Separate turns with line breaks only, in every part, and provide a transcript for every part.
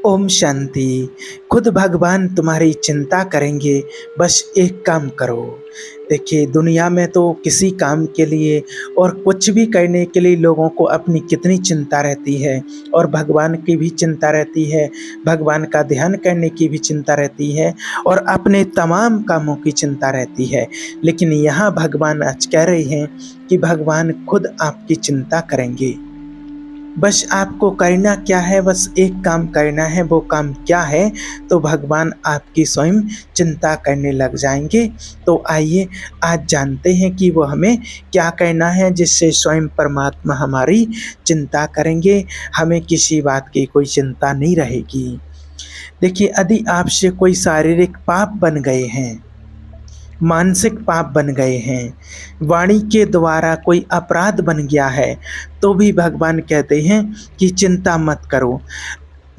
ओम शांति। खुद भगवान तुम्हारी चिंता करेंगे। बस एक काम करो। देखिए, दुनिया में तो किसी काम के लिए और कुछ भी करने के लिए लोगों को अपनी कितनी चिंता रहती है, और भगवान की भी चिंता रहती है, भगवान का ध्यान करने की भी चिंता रहती है, और अपने तमाम कामों की चिंता रहती है। लेकिन यहाँ भगवान आज कह रहे हैं कि भगवान खुद आपकी चिंता करेंगे। बस आपको करना क्या है, बस एक काम करना है। वो काम क्या है? तो भगवान आपकी स्वयं चिंता करने लग जाएंगे। तो आइए आज जानते हैं कि वो हमें क्या करना है, जिससे स्वयं परमात्मा हमारी चिंता करेंगे। हमें किसी बात की कोई चिंता नहीं रहेगी। देखिए, यदि आपसे कोई शारीरिक पाप बन गए हैं, मानसिक पाप बन गए हैं, वाणी के द्वारा कोई अपराध बन गया है, तो भी भगवान कहते हैं कि चिंता मत करो।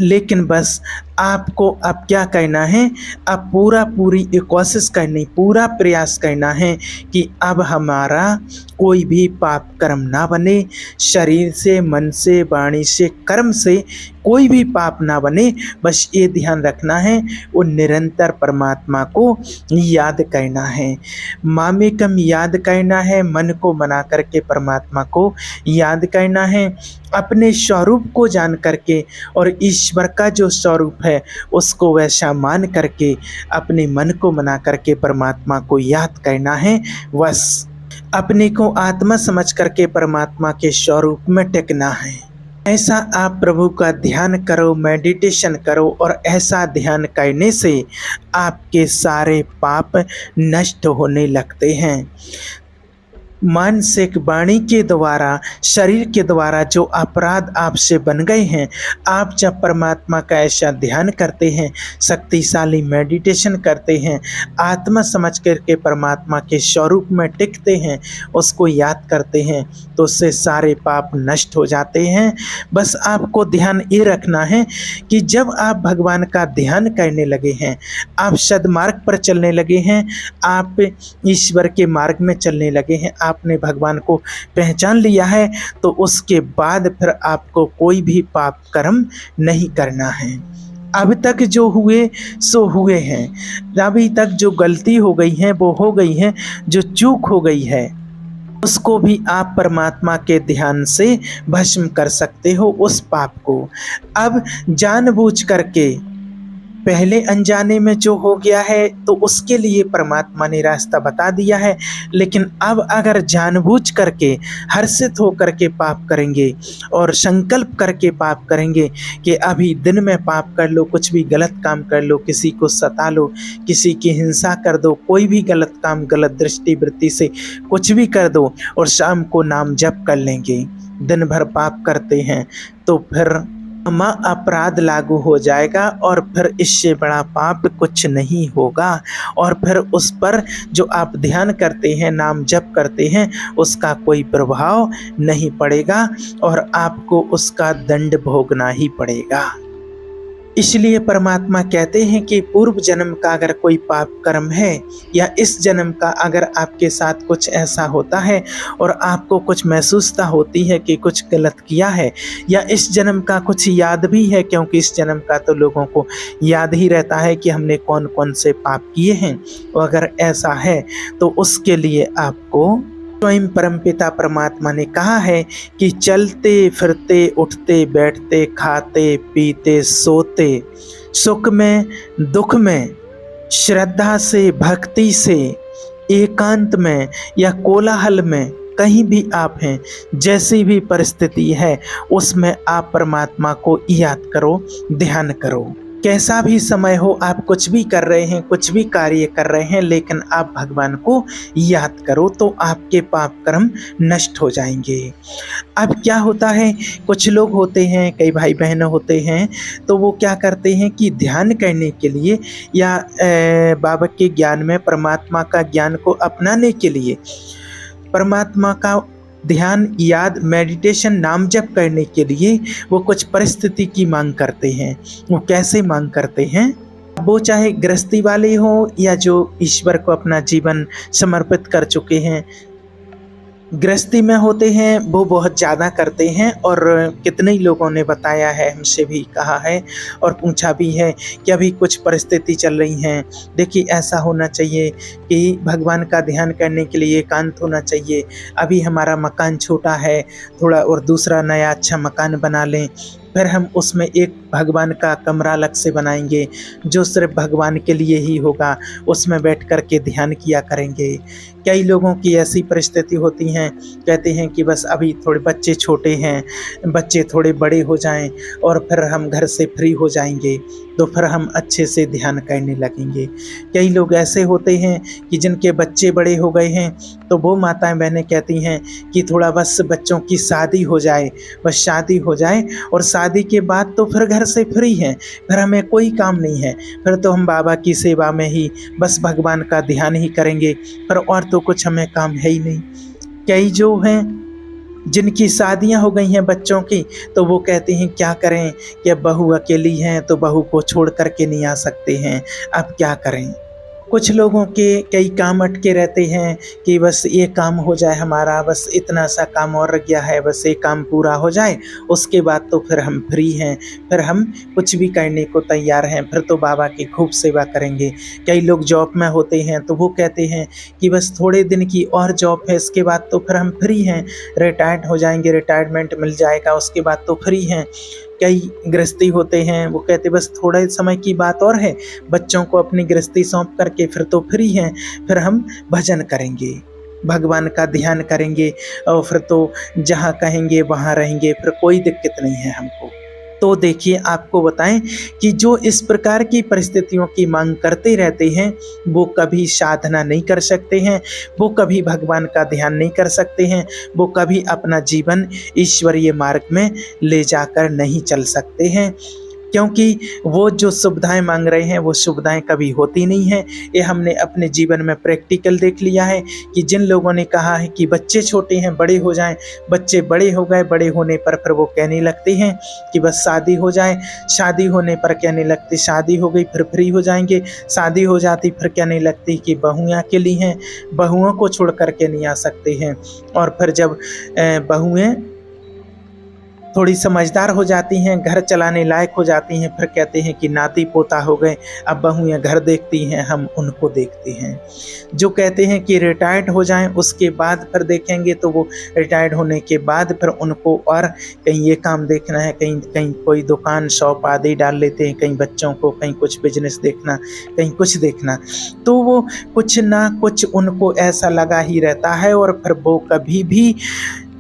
लेकिन बस आपको अब क्या करना है, अब पूरी कोशिश करनी, पूरा प्रयास करना है कि अब हमारा कोई भी पाप कर्म ना बने। शरीर से, मन से, वाणी से, कर्म से कोई भी पाप ना बने। बस ये ध्यान रखना है, वो निरंतर परमात्मा को याद करना है, मामेकम याद करना है, मन को मना करके परमात्मा को याद करना है। अपने स्वरूप को जान करके और ईश्वर का जो स्वरूप है उसको वैसा मान करके अपने मन को मना करके परमात्मा को याद करना है। बस अपने को आत्मा समझ करके परमात्मा के स्वरूप में टिकना है। ऐसा आप प्रभु का ध्यान करो, मेडिटेशन करो, और ऐसा ध्यान करने से आपके सारे पाप नष्ट होने लगते हैं। मानसिक, वाणी के द्वारा, शरीर के द्वारा जो अपराध आपसे बन गए हैं, आप जब परमात्मा का ऐसा ध्यान करते हैं, शक्तिशाली मेडिटेशन करते हैं, आत्मा समझ करके परमात्मा के स्वरूप में टिकते हैं, उसको याद करते हैं, तो उससे सारे पाप नष्ट हो जाते हैं। बस आपको ध्यान ये रखना है कि जब आप भगवान का ध्यान करने लगे हैं, आप सद्मार्ग पर चलने लगे हैं, आप ईश्वर के मार्ग में चलने लगे हैं, आपने भगवान को पहचान लिया है, तो उसके बाद फिर आपको कोई भी पाप कर्म नहीं करना है। अब तक जो हुए सो हुए हैं, अभी तक जो गलती हो गई है वो हो गई है, जो चूक हो गई है उसको भी आप परमात्मा के ध्यान से भस्म कर सकते हो, उस पाप को। अब जानबूझ करके पहले अनजाने में जो हो गया है तो उसके लिए परमात्मा ने रास्ता बता दिया है, लेकिन अब अगर जानबूझ करके हर्षित होकर के पाप करेंगे और संकल्प करके पाप करेंगे कि अभी दिन में पाप कर लो, कुछ भी गलत काम कर लो, किसी को सता लो, किसी की हिंसा कर दो, कोई भी गलत काम, गलत दृष्टि वृत्ति से कुछ भी कर दो, और शाम को नाम जप कर लेंगे, दिन भर पाप करते हैं, तो फिर अपराध लागू हो जाएगा, और फिर इससे बड़ा पाप कुछ नहीं होगा। और फिर उस पर जो आप ध्यान करते हैं, नाम जप करते हैं, उसका कोई प्रभाव नहीं पड़ेगा, और आपको उसका दंड भोगना ही पड़ेगा। इसलिए परमात्मा कहते हैं कि पूर्व जन्म का अगर कोई पाप कर्म है, या इस जन्म का अगर आपके साथ कुछ ऐसा होता है और आपको कुछ महसूसता होती है कि कुछ गलत किया है, या इस जन्म का कुछ याद भी है, क्योंकि इस जन्म का तो लोगों को याद ही रहता है कि हमने कौन कौन से पाप किए हैं, अगर ऐसा है तो उसके लिए आपको स्वयं परमपिता परमात्मा ने कहा है कि चलते फिरते, उठते बैठते, खाते पीते, सोते, सुख में दुख में, श्रद्धा से, भक्ति से, एकांत में या कोलाहल में, कहीं भी आप हैं, जैसी भी परिस्थिति है, उसमें आप परमात्मा को याद करो, ध्यान करो। कैसा भी समय हो, आप कुछ भी कर रहे हैं, कुछ भी कार्य कर रहे हैं, लेकिन आप भगवान को याद करो, तो आपके पाप कर्म नष्ट हो जाएंगे। अब क्या होता है, कुछ लोग होते हैं, कई भाई बहन होते हैं, तो वो क्या करते हैं कि ध्यान करने के लिए या बाबा के ज्ञान में, परमात्मा का ज्ञान को अपनाने के लिए, परमात्मा का ध्यान, याद, मेडिटेशन, नाम जप करने के लिए वो कुछ परिस्थिति की मांग करते हैं। वो कैसे मांग करते हैं? वो चाहे गृहस्थी वाले हों या जो ईश्वर को अपना जीवन समर्पित कर चुके हैं, गृहस्थी में होते हैं वो बहुत ज़्यादा करते हैं, और कितने ही लोगों ने बताया है, हमसे भी कहा है और पूछा भी है कि अभी कुछ परिस्थिति चल रही हैं। देखिए, ऐसा होना चाहिए कि भगवान का ध्यान करने के लिए एकांत होना चाहिए। अभी हमारा मकान छोटा है, थोड़ा और दूसरा नया अच्छा मकान बना लें, फिर हम उसमें एक भगवान का कमरा अलग से बनाएंगे जो सिर्फ भगवान के लिए ही होगा, उसमें बैठ कर के ध्यान किया करेंगे। कई लोगों की ऐसी परिस्थिति होती हैं, कहते हैं कि बस अभी थोड़े बच्चे छोटे हैं, बच्चे थोड़े बड़े हो जाएं और फिर हम घर से फ्री हो जाएंगे, तो फिर हम अच्छे से ध्यान करने लगेंगे। कई लोग ऐसे होते हैं कि जिनके बच्चे बड़े हो गए हैं, तो वो माताएं बहनें कहती हैं कि थोड़ा बस बच्चों की शादी हो जाए, बस शादी हो जाए और शादी के बाद तो फिर घर से फ्री हैं, फिर हमें कोई काम नहीं है, फिर तो हम बाबा की सेवा में ही बस भगवान का ध्यान ही करेंगे, पर और तो कुछ हमें काम है ही नहीं। कई जो हैं जिनकी शादियां हो गई हैं बच्चों की, तो वो कहते हैं क्या करें कि अब बहू अकेली हैं तो बहू को छोड़ कर के नहीं आ सकते हैं, अब क्या करें। कुछ लोगों के कई काम अटके रहते हैं कि बस ये काम हो जाए हमारा, बस इतना सा काम और रह गया है, बस ये काम पूरा हो जाए, उसके बाद तो फिर हम फ्री हैं, फिर हम कुछ भी करने को तैयार हैं, फिर तो बाबा की खूब सेवा करेंगे। कई लोग जॉब में होते हैं तो वो कहते हैं कि बस थोड़े दिन की और जॉब है, इसके बाद तो फिर हम फ्री हैं, रिटायर्ड हो जाएंगे, रिटायरमेंट मिल जाएगा, उसके बाद तो फ्री हैं। कई गृहस्थी होते हैं, वो कहते बस थोड़े समय की बात और है, बच्चों को अपनी गृहस्थी सौंप करके फिर तो फ्री हैं, फिर हम भजन करेंगे, भगवान का ध्यान करेंगे और फिर तो जहाँ कहेंगे वहाँ रहेंगे, फिर कोई दिक्कत नहीं है हमको। तो देखिए, आपको बताएं कि जो इस प्रकार की परिस्थितियों की मांग करते रहते हैं, वो कभी साधना नहीं कर सकते हैं, वो कभी भगवान का ध्यान नहीं कर सकते हैं, वो कभी अपना जीवन ईश्वरीय मार्ग में ले जाकर नहीं चल सकते हैं, क्योंकि वो जो सुविधाएं मांग रहे हैं वो सुविधाएं कभी होती नहीं हैं। ये हमने अपने जीवन में प्रैक्टिकल देख लिया है कि जिन लोगों ने कहा है कि बच्चे छोटे हैं, बड़े हो जाएं, बच्चे बड़े हो गए, बड़े होने पर फिर वो कहने लगते हैं कि बस शादी हो जाए, शादी होने पर कहने लगते शादी हो गई फिर फ्री हो जाएंगे, शादी हो जाती फिर कहने लगती कि बहुएं अकेली हैं, बहुओं को छोड़ कर के नहीं आ सकते हैं, और फिर जब बहुएं थोड़ी समझदार हो जाती हैं, घर चलाने लायक हो जाती हैं, फिर कहते हैं कि नाती पोता हो गए, अब बहुएं घर देखती हैं, हम उनको देखते हैं। जो कहते हैं कि रिटायर्ड हो जाएं, उसके बाद फिर देखेंगे, तो वो रिटायर्ड होने के बाद फिर उनको और कहीं ये काम देखना है, कहीं कहीं कोई दुकान शॉप आदि डाल लेते हैं, कहीं बच्चों को कहीं कुछ बिजनेस देखना, कहीं कुछ देखना, तो वो कुछ ना कुछ उनको ऐसा लगा ही रहता है और फिर वो कभी भी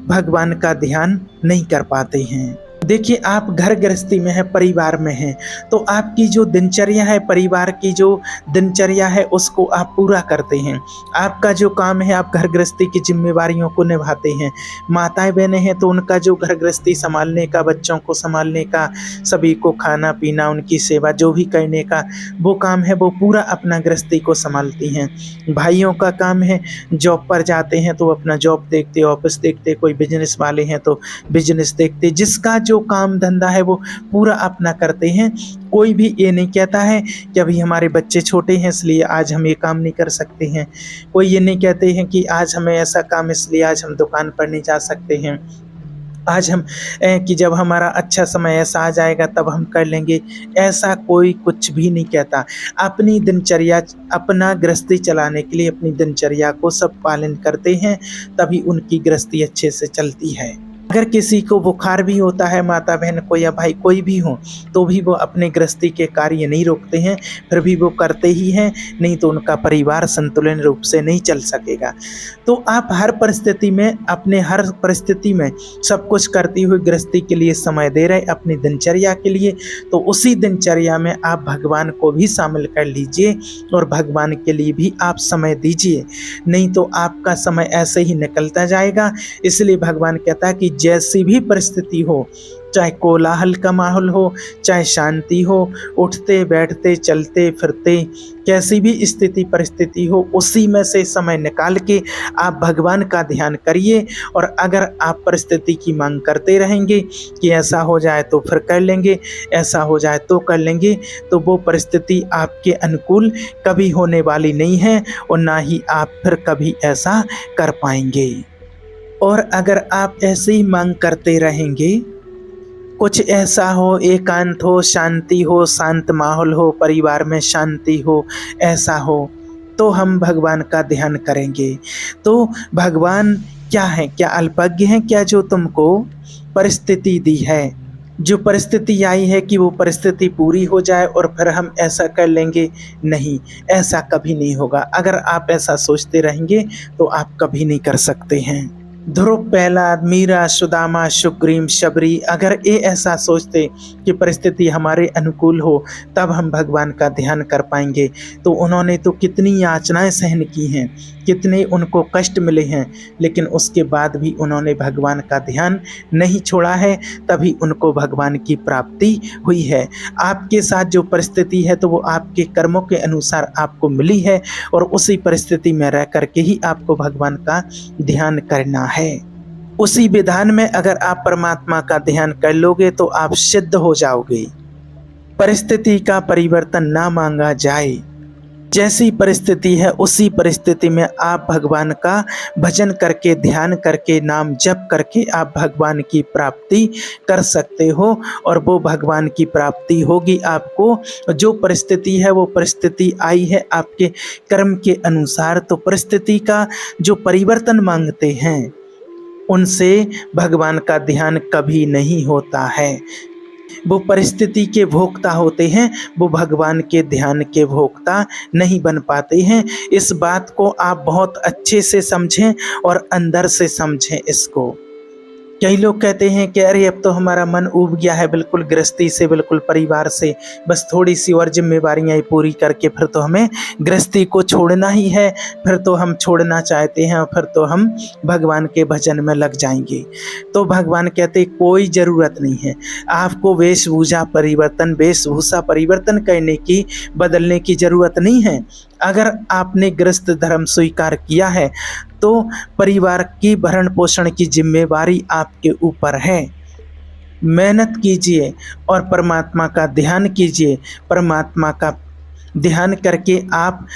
भगवान का ध्यान नहीं कर पाते हैं। देखिए, आप घर गृहस्थी में है, परिवार में हैं, तो आपकी जो दिनचर्या है, परिवार की जो दिनचर्या है, उसको आप पूरा करते हैं। आपका जो काम है, आप घर गृहस्थी की जिम्मेवारियों को निभाते हैं। माताएं बहनें हैं तो उनका जो घर गृहस्थी संभालने का, बच्चों को संभालने का, सभी को खाना पीना, उनकी सेवा जो भी करने का वो काम है, वो पूरा अपना गृहस्थी को संभालती हैं। भाइयों का काम है, जॉब पर जाते हैं तो अपना जॉब देखते, ऑफिस देखते, कोई बिजनेस वाले हैं तो बिजनेस देखते, जिसका जो काम धंधा है वो पूरा अपना करते हैं। कोई भी ये नहीं कहता है कि अभी हमारे बच्चे छोटे हैं इसलिए आज हम ये काम नहीं कर सकते हैं। कोई ये नहीं कहते हैं कि आज हमें ऐसा काम इसलिए आज हम दुकान पर नहीं जा सकते हैं, आज हम कि जब हमारा अच्छा समय ऐसा आ जाएगा तब हम कर लेंगे। ऐसा कोई कुछ भी नहीं कहता। अपनी दिनचर्या, अपना गृहस्थी चलाने के लिए अपनी दिनचर्या को सब पालन करते हैं, तभी उनकी गृहस्थी अच्छे से चलती है। अगर किसी को बुखार भी होता है, माता बहन को या भाई कोई भी हो, तो भी वो अपने गृहस्थी के कार्य नहीं रोकते हैं, फिर भी वो करते ही हैं, नहीं तो उनका परिवार संतुलन रूप से नहीं चल सकेगा। तो आप हर परिस्थिति में, अपने हर परिस्थिति में सब कुछ करती हुई गृहस्थी के लिए समय दे रहे, अपनी दिनचर्या के लिए, तो उसी दिनचर्या में आप भगवान को भी शामिल कर लीजिए और भगवान के लिए भी आप समय दीजिए, नहीं तो आपका समय ऐसे ही निकलता जाएगा। इसलिए भगवान कहता है कि जैसी भी परिस्थिति हो, चाहे कोलाहल का माहौल हो, चाहे शांति हो, उठते बैठते चलते फिरते कैसी भी स्थिति परिस्थिति हो, उसी में से समय निकाल के आप भगवान का ध्यान करिए। और अगर आप परिस्थिति की मांग करते रहेंगे कि ऐसा हो जाए तो फिर कर लेंगे, ऐसा हो जाए तो कर लेंगे, तो वो परिस्थिति आपके अनुकूल कभी होने वाली नहीं है और ना ही आप फिर कभी ऐसा कर पाएंगे। और अगर आप ऐसे ही मांग करते रहेंगे, कुछ ऐसा हो, एकांत हो, शांति हो, शांत माहौल हो, परिवार में शांति हो, ऐसा हो, तो हम भगवान का ध्यान करेंगे। तो भगवान क्या है? क्या अल्पज्ञ हैं क्या जो तुमको परिस्थिति दी है? जो परिस्थिति आई है कि वो परिस्थिति पूरी हो जाए और फिर हम ऐसा कर लेंगे? नहीं, ऐसा कभी नहीं होगा। अगर आप ऐसा सोचते रहेंगे तो आप कभी नहीं कर सकते हैं। ध्रुव, प्रहलाद, मीरा, सुदामा, सुग्रीव, शबरी अगर ये ऐसा सोचते कि परिस्थिति हमारे अनुकूल हो तब हम भगवान का ध्यान कर पाएंगे, तो उन्होंने तो कितनी यातनाएं सहन की हैं, कितने उनको कष्ट मिले हैं, लेकिन उसके बाद भी उन्होंने भगवान का ध्यान नहीं छोड़ा है, तभी उनको भगवान की प्राप्ति हुई है। आपके साथ जो परिस्थिति है तो वो आपके कर्मों के अनुसार आपको मिली है, और उसी परिस्थिति में रह करके ही आपको भगवान का ध्यान करना है। उसी विधान में अगर आप परमात्मा का ध्यान कर लोगे तो आप सिद्ध हो जाओगे। परिस्थिति का परिवर्तन ना मांगा जाए, जैसी परिस्थिति है उसी परिस्थिति में आप भगवान का भजन करके, ध्यान करके, नाम जप करके आप भगवान की प्राप्ति कर सकते हो, और वो भगवान की प्राप्ति होगी आपको। जो परिस्थिति है वो परिस्थिति आई है आपके कर्म के अनुसार, तो परिस्थिति का जो परिवर्तन मांगते हैं उनसे भगवान का ध्यान कभी नहीं होता है। वो परिस्थिति के भोक्ता होते हैं, वो भगवान के ध्यान के भोक्ता नहीं बन पाते हैं। इस बात को आप बहुत अच्छे से समझें और अंदर से समझें इसको। कई लोग कहते हैं कि अरे अब तो हमारा मन ऊब गया है बिल्कुल गृहस्थी से, बिल्कुल परिवार से, बस थोड़ी सी और जिम्मेवारियां पूरी करके फिर तो हमें गृहस्थी को छोड़ना ही है, फिर तो हम छोड़ना चाहते हैं और फिर तो हम भगवान के भजन में लग जाएंगे। तो भगवान कहते कोई ज़रूरत नहीं है, आपको वेशभूषा परिवर्तन करने की, बदलने की ज़रूरत नहीं है। अगर आपने गृहस्थ धर्म स्वीकार किया है तो परिवार की भरण पोषण की जिम्मेवारी आपके ऊपर है। मेहनत कीजिए और परमात्मा का ध्यान कीजिए। परमात्मा का ध्यान करके आप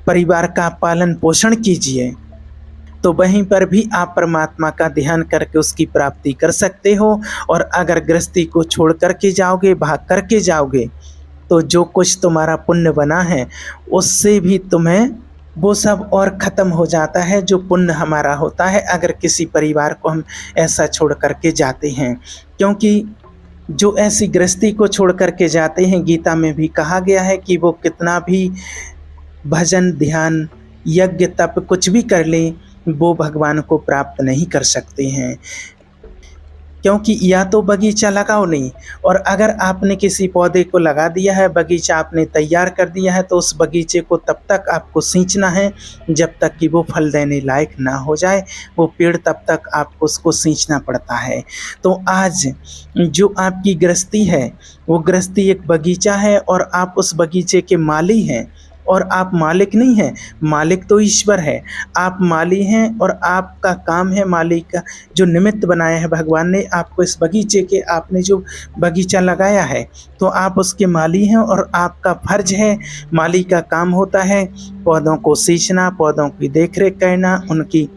परिवार का पालन पोषण कीजिए, तो वहीं पर भी आप परमात्मा का ध्यान करके उसकी प्राप्ति कर सकते हो। और अगर गृहस्थी को छोड़ करके जाओगे, भाग करके जाओगे, तो जो कुछ तुम्हारा पुण्य बना है उससे भी तुम्हें वो सब और ख़त्म हो जाता है जो पुण्य हमारा होता है, अगर किसी परिवार को हम ऐसा छोड़ करके जाते हैं। क्योंकि जो ऐसी गृहस्थी को छोड़ करके जाते हैं, गीता में भी कहा गया है कि वो कितना भी भजन, ध्यान, यज्ञ, तप कुछ भी कर ले, वो भगवान को प्राप्त नहीं कर सकते हैं। क्योंकि या तो बगीचा लगाओ नहीं, और अगर आपने किसी पौधे को लगा दिया है, बगीचा आपने तैयार कर दिया है, तो उस बगीचे को तब तक आपको सींचना है जब तक कि वो फल देने लायक ना हो जाए। वो पेड़ तब तक आपको उसको सींचना पड़ता है। तो आज जो आपकी गृहस्थी है वो गृहस्थी एक बगीचा है, और आप उस बगीचे के माली हैं, और आप मालिक नहीं हैं। मालिक तो ईश्वर है, आप माली हैं, और आपका काम है, मालिक का जो निमित्त बनाया है भगवान ने आपको इस बगीचे के, आपने जो बगीचा लगाया है तो आप उसके माली हैं, और आपका फर्ज है, माली का काम होता है पौधों को सींचना, पौधों की देखरेख करना, उनकी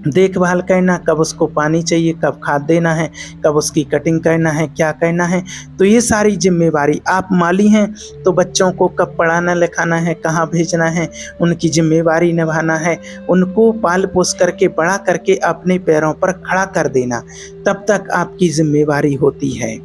देखभाल करना, कब उसको पानी चाहिए, कब खाद देना है, कब उसकी कटिंग करना है, क्या करना है। तो ये सारी जिम्मेवारी, आप माली हैं तो बच्चों को कब पढ़ाना लिखाना है, कहाँ भेजना है, उनकी जिम्मेवारी निभाना है, उनको पाल पोस करके बड़ा करके अपने पैरों पर खड़ा कर देना, तब तक आपकी जिम्मेवारी होती है।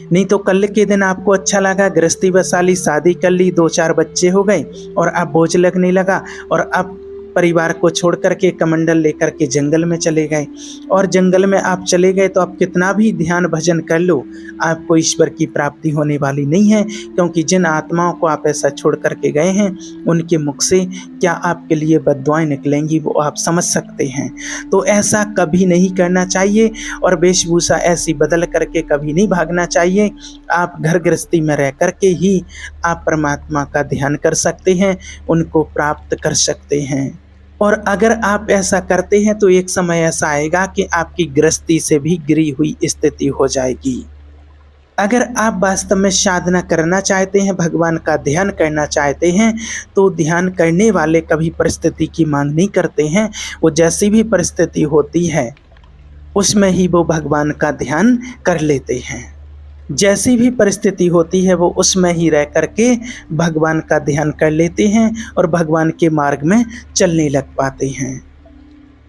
नहीं तो कल के दिन आपको अच्छा लगा, गृहस्थी बसा ली, शादी कर ली, 2-4 बच्चे हो गए और अब बोझ लगने लगा, और अब परिवार को छोड़ करके कमंडल लेकर के जंगल में चले गए, और जंगल में आप चले गए तो आप कितना भी ध्यान भजन कर लो, आपको ईश्वर की प्राप्ति होने वाली नहीं है। क्योंकि जिन आत्माओं को आप ऐसा छोड़ करके गए हैं उनके मुख से क्या आपके लिए बद्दुआएं निकलेंगी वो आप समझ सकते हैं। तो ऐसा कभी नहीं करना चाहिए, और वेशभूषा ऐसी बदल करके कभी नहीं भागना चाहिए। आप घर गृहस्थी में रह करके ही आप परमात्मा का ध्यान कर सकते हैं, उनको प्राप्त कर सकते हैं। और अगर आप ऐसा करते हैं तो एक समय ऐसा आएगा कि आपकी गृहस्थी से भी गिरी हुई स्थिति हो जाएगी। अगर आप वास्तव में साधना करना चाहते हैं, भगवान का ध्यान करना चाहते हैं, तो ध्यान करने वाले कभी परिस्थिति की मांग नहीं करते हैं। वो जैसी भी परिस्थिति होती है उसमें ही वो भगवान का ध्यान कर लेते हैं। जैसी भी परिस्थिति होती है वो उसमें ही रह करके भगवान का ध्यान कर लेते हैं और भगवान के मार्ग में चलने लग पाते हैं।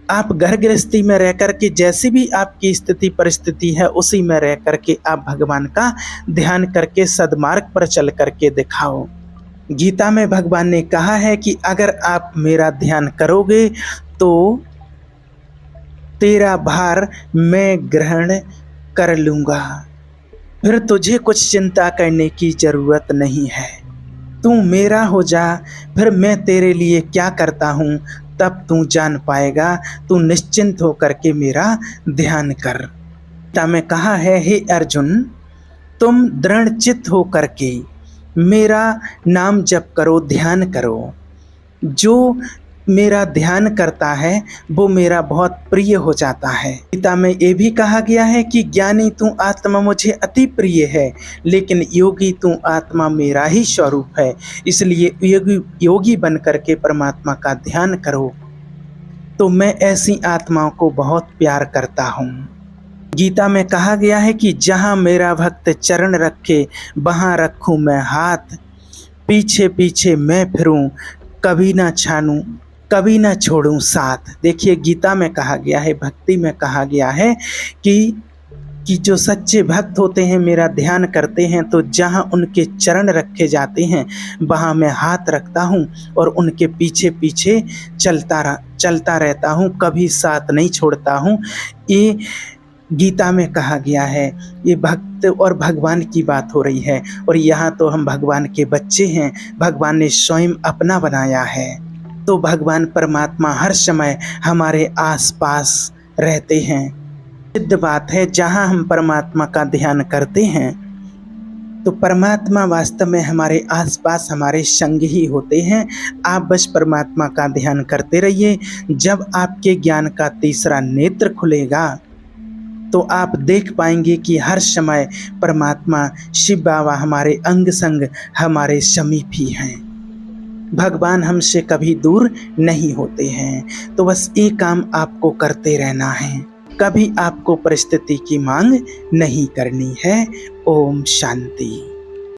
आप घर गृहस्थी में रह कर के जैसी भी आपकी स्थिति परिस्थिति है उसी में रह कर के आप भगवान का ध्यान करके सद्मार्ग पर चल करके दिखाओ। गीता में भगवान ने कहा है कि अगर आप मेरा ध्यान करोगे तो तेरा भार मैं ग्रहण कर लूँगा, फिर तुझे कुछ चिंता करने की ज़रूरत नहीं है। तू मेरा हो जा, फिर मैं तेरे लिए क्या करता हूँ तब तू जान पाएगा। तू निश्चिंत होकर के मेरा ध्यान कर। गीता में कहा है, हे अर्जुन, तुम दृढ़ चित्त होकर के मेरा नाम जप करो, ध्यान करो। जो मेरा ध्यान करता है वो मेरा बहुत प्रिय हो जाता है। गीता में ये भी कहा गया है कि ज्ञानी तू आत्मा मुझे अति प्रिय है, लेकिन योगी तू आत्मा मेरा ही स्वरूप है। इसलिए योगी बन करके परमात्मा का ध्यान करो। तो मैं ऐसी आत्माओं को बहुत प्यार करता हूँ। गीता में कहा गया है कि जहाँ मेरा भक्त चरण रखे वहाँ रखूँ मैं हाथ, पीछे पीछे मैं फिरूँ, कभी ना छानूं, कभी ना छोड़ूं साथ। देखिए, गीता में कहा गया है, भक्ति में कहा गया है कि जो सच्चे भक्त होते हैं मेरा ध्यान करते हैं तो जहाँ उनके चरण रखे जाते हैं वहाँ मैं हाथ रखता हूँ और उनके पीछे पीछे चलता रहता हूँ, कभी साथ नहीं छोड़ता हूँ। ये गीता में कहा गया है। ये भक्त और भगवान की बात हो रही है और यहाँ तो हम भगवान के बच्चे हैं, भगवान ने स्वयं अपना बनाया है। तो भगवान परमात्मा हर समय हमारे आसपास रहते हैं। सिद्ध बात है, जहाँ हम परमात्मा का ध्यान करते हैं तो परमात्मा वास्तव में हमारे आसपास हमारे संग ही होते हैं। आप बस परमात्मा का ध्यान करते रहिए। जब आपके ज्ञान का तीसरा नेत्र खुलेगा तो आप देख पाएंगे कि हर समय परमात्मा शिव बाबा हमारे अंग संग हमारे समीप ही हैं। भगवान हमसे कभी दूर नहीं होते हैं। तो बस एक काम आपको करते रहना है, कभी आपको परिस्थिति की मांग नहीं करनी है। ओम शांति।